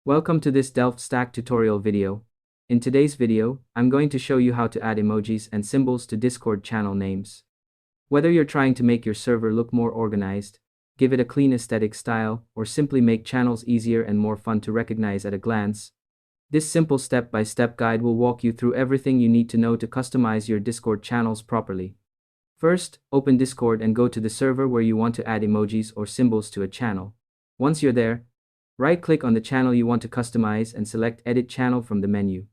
Welcome to this Delft Stack tutorial video. In today's video, I'm going to show you how to add emojis and symbols to Discord channel names. Whether you're trying to make your server look more organized, give it a clean aesthetic style, or simply make channels easier and more fun to recognize at a glance, this simple step-by-step guide will walk you through everything you need to know to customize your Discord channels properly. First, open Discord and go to the server where you want to add emojis or symbols to a channel. Once you're there, right-click on the channel you want to customize and select Edit Channel from the menu.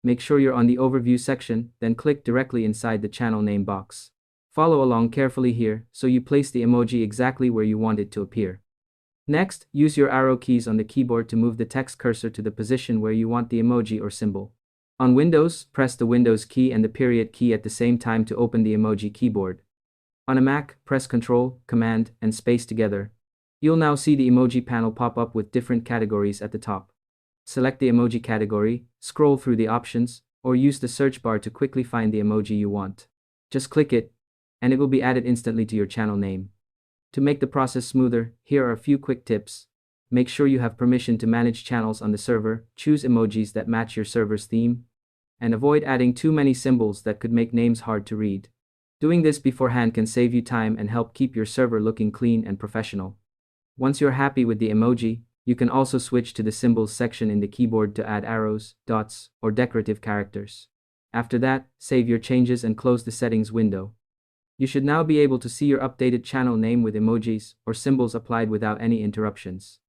Make sure you're on the Overview section, then click directly inside the channel name box. Follow along carefully here, so you place the emoji exactly where you want it to appear. Next, use your arrow keys on the keyboard to move the text cursor to the position where you want the emoji or symbol. On Windows, press the Windows key and the period key at the same time to open the emoji keyboard. On a Mac, press Ctrl, Command, and Space together. You'll now see the emoji panel pop up with different categories at the top. Select the emoji category, scroll through the options, or use the search bar to quickly find the emoji you want. Just click it, and it will be added instantly to your channel name. To make the process smoother, here are a few quick tips. Make sure you have permission to manage channels on the server, choose emojis that match your server's theme, and avoid adding too many symbols that could make names hard to read. Doing this beforehand can save you time and help keep your server looking clean and professional. Once you're happy with the emoji, you can also switch to the symbols section in the keyboard to add arrows, dots, or decorative characters. After that, save your changes and close the settings window. You should now be able to see your updated channel name with emojis or symbols applied without any interruptions.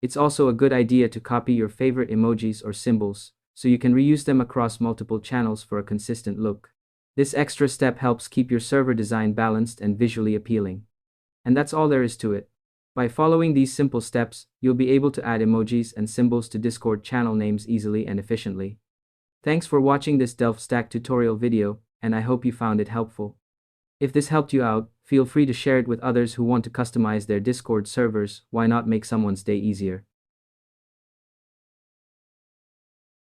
It's also a good idea to copy your favorite emojis or symbols, so you can reuse them across multiple channels for a consistent look. This extra step helps keep your server design balanced and visually appealing. And that's all there is to it. By following these simple steps, you'll be able to add emojis and symbols to Discord channel names easily and efficiently. Thanks for watching this Delft Stack tutorial video, and I hope you found it helpful. If this helped you out, feel free to share it with others who want to customize their Discord servers. Why not make someone's day easier?